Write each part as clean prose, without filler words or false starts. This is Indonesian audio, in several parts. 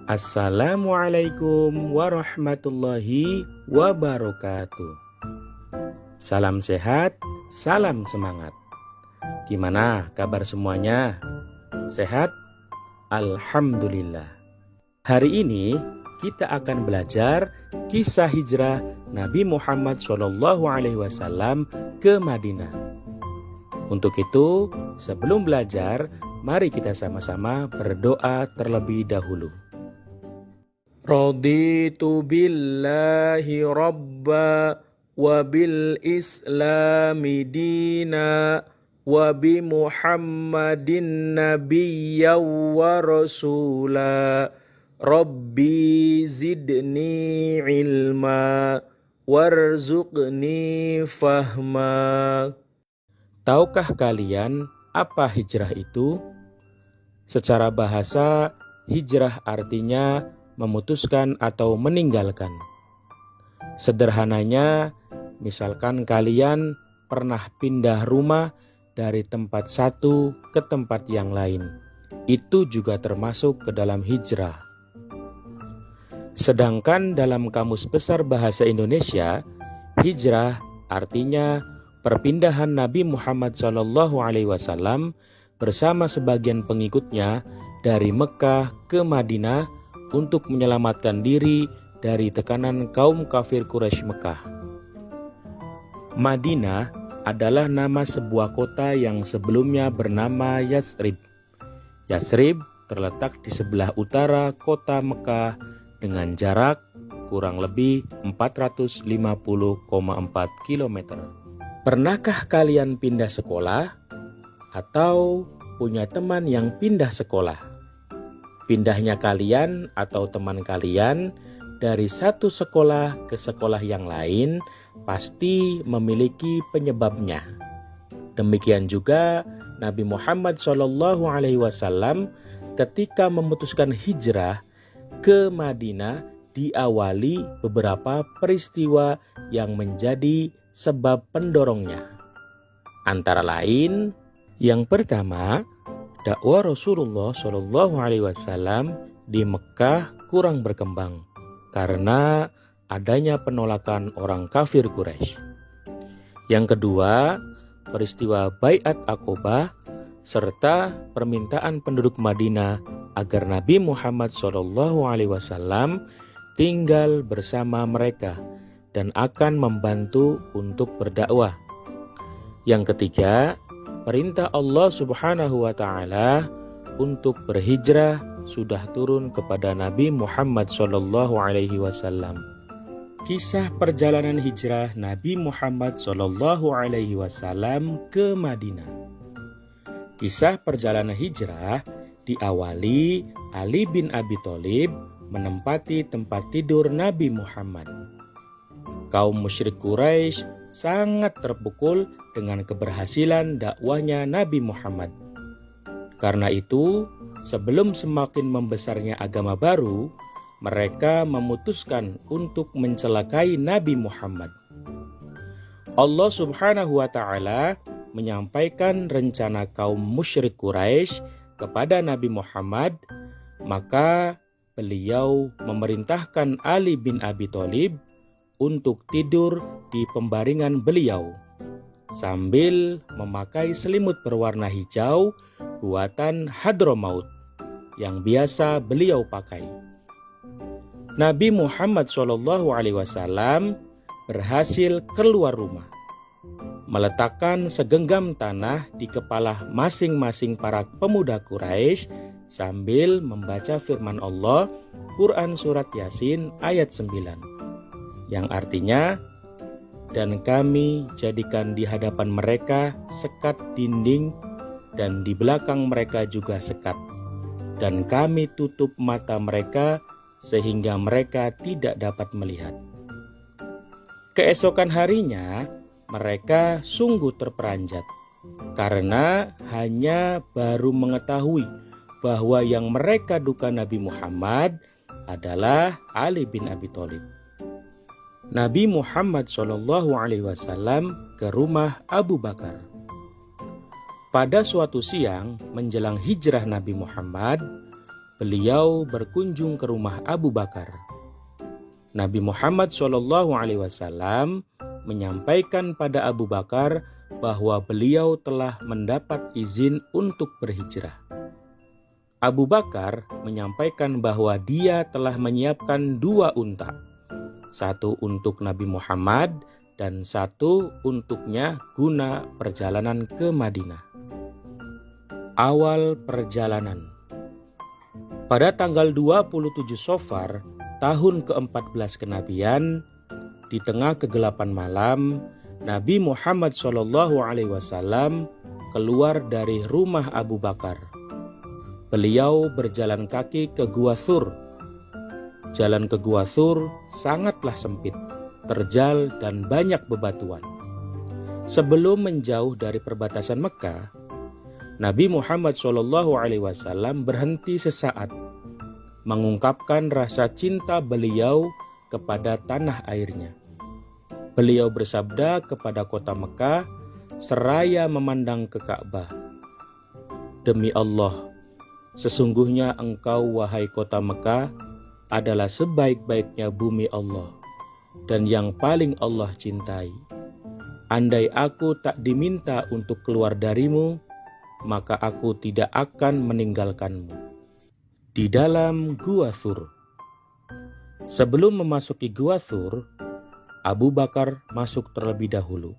Assalamualaikum warahmatullahi wabarakatuh. Salam sehat, salam semangat. Gimana kabar semuanya? Sehat? Alhamdulillah. Hari ini kita akan belajar kisah hijrah Nabi Muhammad SAW ke Madinah. Untuk itu, sebelum belajar, mari kita sama-sama berdoa terlebih dahulu. Raditu billahi rabba wa bil islami dina wa bi muhammadin nabiyya wa rasula rabbi zidni ilma warzuqni fahma. Tahukah kalian apa hijrah itu? Secara bahasa, hijrah artinya memutuskan atau meninggalkan. Sederhananya, misalkan kalian pernah pindah rumah dari tempat satu ke tempat yang lain. Itu juga termasuk ke dalam hijrah. Sedangkan dalam Kamus Besar Bahasa Indonesia, hijrah artinya perpindahan Nabi Muhammad SAW bersama sebagian pengikutnya dari Mekah ke Madinah untuk menyelamatkan diri dari tekanan kaum kafir Quraisy Mekah. Madinah adalah nama sebuah kota yang sebelumnya bernama Yatsrib. Yatsrib terletak di sebelah utara kota Mekah dengan jarak kurang lebih 450,4 km. Pernahkah kalian pindah sekolah atau punya teman yang pindah sekolah? Pindahnya kalian atau teman kalian dari satu sekolah ke sekolah yang lain pasti memiliki penyebabnya. Demikian juga Nabi Muhammad SAW ketika memutuskan hijrah ke Madinah diawali beberapa peristiwa yang menjadi sebab pendorongnya. Antara lain, yang pertama, dakwah Rasulullah SAW di Mekah kurang berkembang karena adanya penolakan orang kafir Quraisy. Yang kedua, peristiwa Baiat Aqobah serta permintaan penduduk Madinah agar Nabi Muhammad SAW tinggal bersama mereka dan akan membantu untuk berdakwah. Yang ketiga, perintah Allah Subhanahu wa Ta'ala untuk berhijrah sudah turun kepada Nabi Muhammad SAW. Kisah perjalanan hijrah Nabi Muhammad SAW ke Madinah. Kisah perjalanan hijrah diawali Ali bin Abi Thalib menempati tempat tidur Nabi Muhammad. Kaum musyrik Quraisy sangat terpukul dengan keberhasilan dakwahnya Nabi Muhammad. Karena itu, sebelum semakin membesarnya agama baru, mereka memutuskan untuk mencelakai Nabi Muhammad. Allah Subhanahu wa Ta'ala menyampaikan rencana kaum musyrik Quraisy kepada Nabi Muhammad, maka beliau memerintahkan Ali bin Abi Thalib untuk tidur di pembaringan beliau sambil memakai selimut berwarna hijau buatan Hadramaut yang biasa beliau pakai. Nabi Muhammad SAW berhasil keluar rumah, meletakkan segenggam tanah di kepala masing-masing para pemuda Quraisy sambil membaca firman Allah Quran Surat Yasin ayat 9. Yang artinya, dan kami jadikan di hadapan mereka sekat dinding dan di belakang mereka juga sekat. Dan kami tutup mata mereka sehingga mereka tidak dapat melihat. Keesokan harinya, mereka sungguh terperanjat karena hanya baru mengetahui bahwa yang mereka duga Nabi Muhammad adalah Ali bin Abi Thalib. Nabi Muhammad SAW ke rumah Abu Bakar. Pada suatu siang menjelang hijrah Nabi Muhammad, beliau berkunjung ke rumah Abu Bakar. Nabi Muhammad SAW menyampaikan pada Abu Bakar bahwa beliau telah mendapat izin untuk berhijrah. Abu Bakar menyampaikan bahwa dia telah menyiapkan 2 unta, satu untuk Nabi Muhammad dan satu untuknya guna perjalanan ke Madinah. Awal perjalanan. Pada tanggal 27 Safar tahun ke-14 kenabian, di tengah kegelapan malam, Nabi Muhammad SAW keluar dari rumah Abu Bakar. Beliau berjalan kaki ke Gua Thur. Jalan ke Gua Thur sangatlah sempit, terjal dan banyak bebatuan. Sebelum menjauh dari perbatasan Mekah, Nabi Muhammad SAW berhenti sesaat, mengungkapkan rasa cinta beliau kepada tanah airnya. Beliau bersabda kepada kota Mekah seraya memandang ke Ka'bah, "Demi Allah, sesungguhnya engkau wahai kota Mekah adalah sebaik-baiknya bumi Allah dan yang paling Allah cintai. Andai aku tak diminta untuk keluar darimu, maka aku tidak akan meninggalkanmu." Di dalam Gua Thur. Sebelum memasuki Gua Thur, Abu Bakar masuk terlebih dahulu,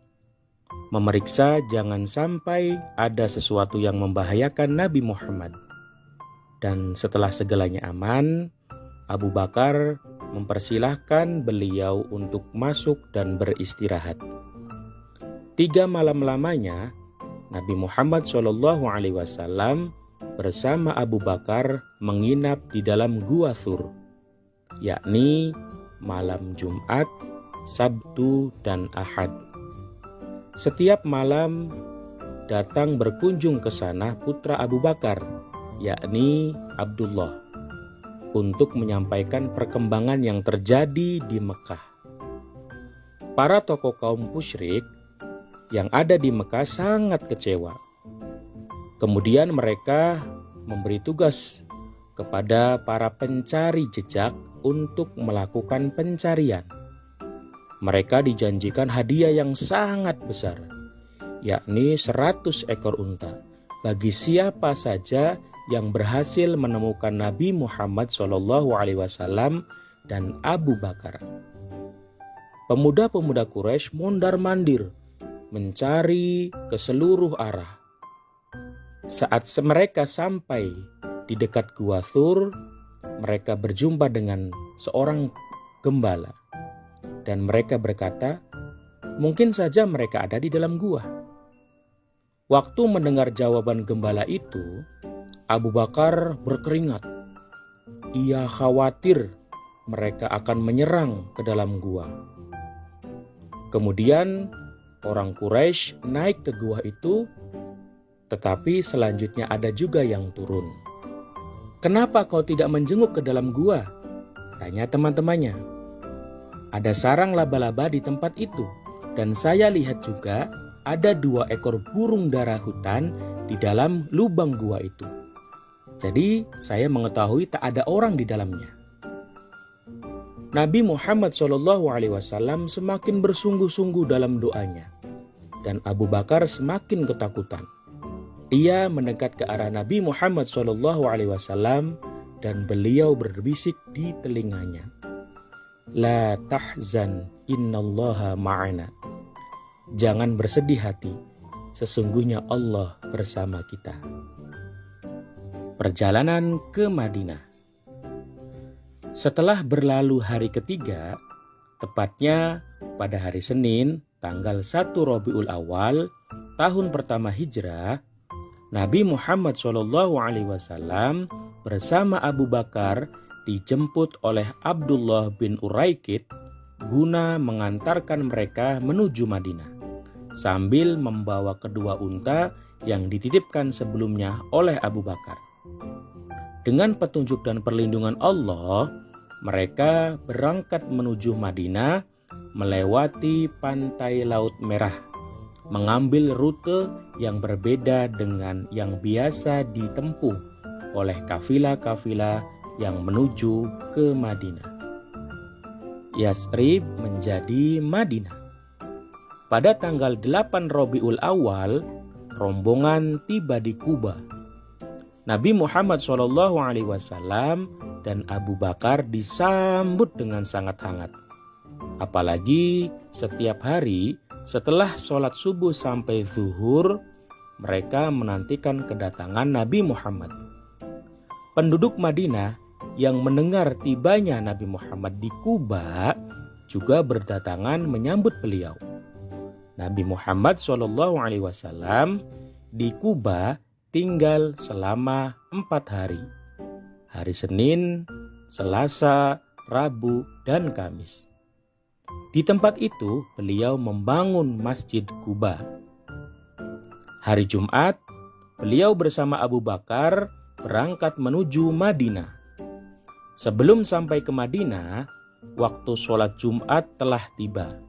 memeriksa jangan sampai ada sesuatu yang membahayakan Nabi Muhammad. Dan setelah segalanya aman, Abu Bakar mempersilahkan beliau untuk masuk dan beristirahat. 3 malam lamanya, Nabi Muhammad SAW bersama Abu Bakar menginap di dalam Gua Thur, yakni malam Jumat, Sabtu, dan Ahad. Setiap malam datang berkunjung ke sana putra Abu Bakar, yakni Abdullah, untuk menyampaikan perkembangan yang terjadi di Mekah. Para tokoh kaum musyrik yang ada di Mekah sangat kecewa. Kemudian mereka memberi tugas kepada para pencari jejak untuk melakukan pencarian. Mereka dijanjikan hadiah yang sangat besar, yakni 100 ekor unta, bagi siapa saja yang berhasil menemukan Nabi Muhammad SAW dan Abu Bakar. Pemuda-pemuda Quraisy mondar-mandir mencari ke seluruh arah. Saat mereka sampai di dekat Gua Thur, mereka berjumpa dengan seorang gembala. Dan mereka berkata, mungkin saja mereka ada di dalam gua. Waktu mendengar jawaban gembala itu, Abu Bakar berkeringat. Ia khawatir mereka akan menyerang ke dalam gua. Kemudian orang Quraisy naik ke gua itu, tetapi selanjutnya ada juga yang turun. "Kenapa kau tidak menjenguk ke dalam gua?" tanya teman-temannya. "Ada sarang laba-laba di tempat itu, dan saya lihat juga ada 2 ekor burung dara hutan di dalam lubang gua itu. Jadi saya mengetahui tak ada orang di dalamnya." Nabi Muhammad SAW semakin bersungguh-sungguh dalam doanya, dan Abu Bakar semakin ketakutan. Ia mendekat ke arah Nabi Muhammad SAW dan beliau berbisik di telinganya, "La tahzan, innallaha ma'ana." Jangan bersedih hati, sesungguhnya Allah bersama kita. Perjalanan ke Madinah. Setelah berlalu hari ketiga, tepatnya pada hari Senin, tanggal 1 Rabiul Awal, tahun pertama Hijrah, Nabi Muhammad SAW bersama Abu Bakar dijemput oleh Abdullah bin Uraikid guna mengantarkan mereka menuju Madinah, sambil membawa kedua unta yang dititipkan sebelumnya oleh Abu Bakar. Dengan petunjuk dan perlindungan Allah, mereka berangkat menuju Madinah melewati pantai Laut Merah, mengambil rute yang berbeda dengan yang biasa ditempuh oleh kafilah-kafilah yang menuju ke Madinah. Yasrib menjadi Madinah. Pada tanggal 8 Rabiul Awal, rombongan tiba di Kuba. Nabi Muhammad SAW dan Abu Bakar disambut dengan sangat hangat. Apalagi setiap hari setelah sholat subuh sampai zuhur, mereka menantikan kedatangan Nabi Muhammad. Penduduk Madinah yang mendengar tibanya Nabi Muhammad di Kuba juga berdatangan menyambut beliau. Nabi Muhammad SAW di Kuba tinggal selama 4 hari. Hari Senin, Selasa, Rabu, dan Kamis. Di tempat itu beliau membangun Masjid Kuba. Hari Jumat, beliau bersama Abu Bakar berangkat menuju Madinah. Sebelum sampai ke Madinah, waktu sholat Jumat telah tiba.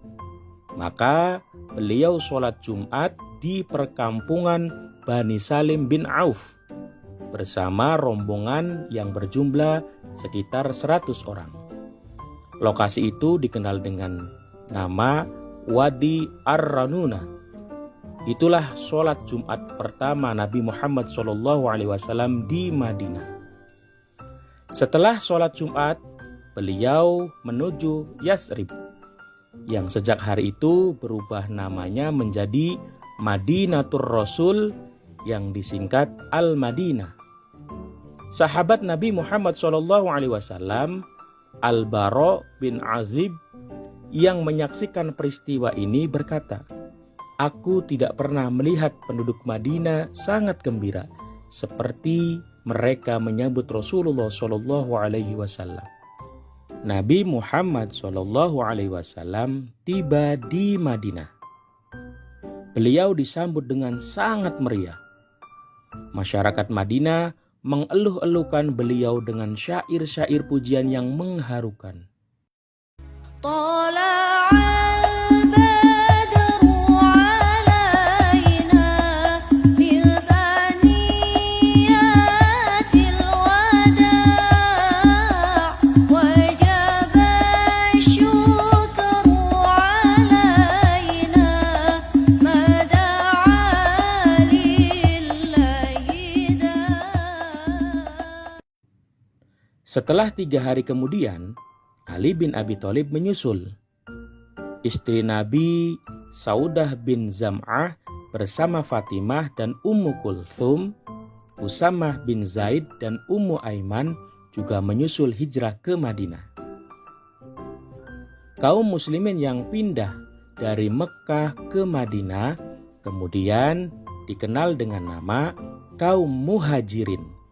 Maka beliau sholat Jumat di perkampungan Bani Salim bin Auf bersama rombongan yang berjumlah sekitar 100 orang. Lokasi itu dikenal dengan nama Wadi Ar-Ranuna. Itulah sholat Jumat pertama Nabi Muhammad SAW di Madinah. Setelah sholat Jumat, beliau menuju Yasrib, yang sejak hari itu berubah namanya menjadi Madinatur Rasul, yang disingkat Al-Madinah. Sahabat Nabi Muhammad SAW, Al-Bara bin Azib, yang menyaksikan peristiwa ini berkata, "Aku tidak pernah melihat penduduk Madinah sangat gembira seperti mereka menyambut Rasulullah SAW." Nabi Muhammad SAW tiba di Madinah. Beliau disambut dengan sangat meriah. Masyarakat Madinah mengeluh-elukan beliau dengan syair-syair pujian yang mengharukan. Setelah 3 hari kemudian, Ali bin Abi Thalib menyusul. Istri Nabi Saudah bin Zam'ah bersama Fatimah dan Ummu Kulthum, Usamah bin Zaid dan Ummu Aiman juga menyusul hijrah ke Madinah. Kaum muslimin yang pindah dari Mekkah ke Madinah kemudian dikenal dengan nama kaum Muhajirin.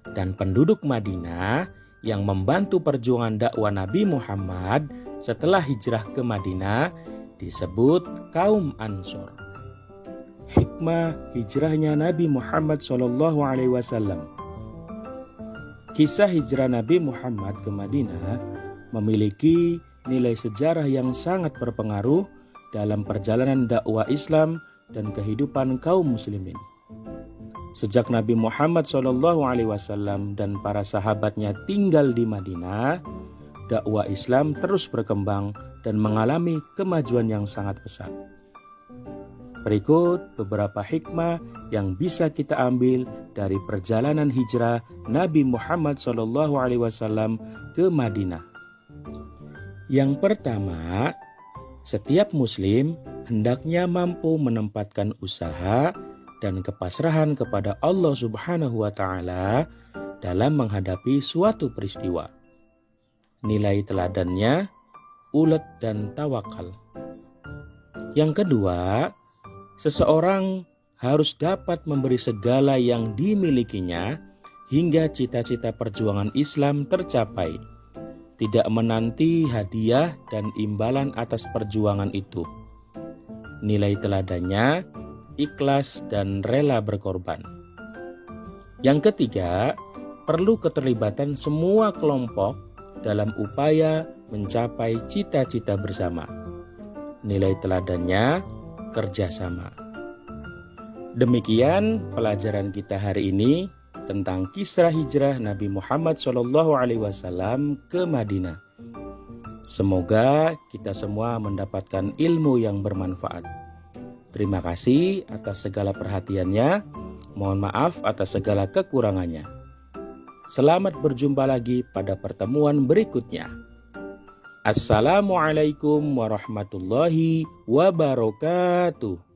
Dan penduduk Madinah yang membantu perjuangan dakwah Nabi Muhammad setelah hijrah ke Madinah disebut kaum Ansor. Hikmah hijrahnya Nabi Muhammad SAW. Kisah hijrah Nabi Muhammad ke Madinah memiliki nilai sejarah yang sangat berpengaruh dalam perjalanan dakwah Islam dan kehidupan kaum muslimin. Sejak Nabi Muhammad SAW dan para sahabatnya tinggal di Madinah, dakwah Islam terus berkembang dan mengalami kemajuan yang sangat pesat. Berikut beberapa hikmah yang bisa kita ambil dari perjalanan hijrah Nabi Muhammad SAW ke Madinah. Yang pertama, setiap muslim hendaknya mampu menempatkan usaha dan kepasrahan kepada Allah Subhanahu wa Ta'ala dalam menghadapi suatu peristiwa. Nilai teladannya ulet dan tawakal. Yang kedua, seseorang harus dapat memberi segala yang dimilikinya hingga cita-cita perjuangan Islam tercapai, tidak menanti hadiah dan imbalan atas perjuangan itu. Nilai teladannya ikhlas dan rela berkorban. Yang ketiga, perlu keterlibatan semua kelompok dalam upaya mencapai cita-cita bersama. Nilai teladannya kerjasama. Demikian pelajaran kita hari ini. tentang kisah hijrah Nabi Muhammad SAW ke Madinah. Semoga kita semua mendapatkan ilmu yang bermanfaat. Terima kasih atas segala perhatiannya. Mohon maaf atas segala kekurangannya. Selamat berjumpa lagi pada pertemuan berikutnya. Assalamualaikum warahmatullahi wabarakatuh.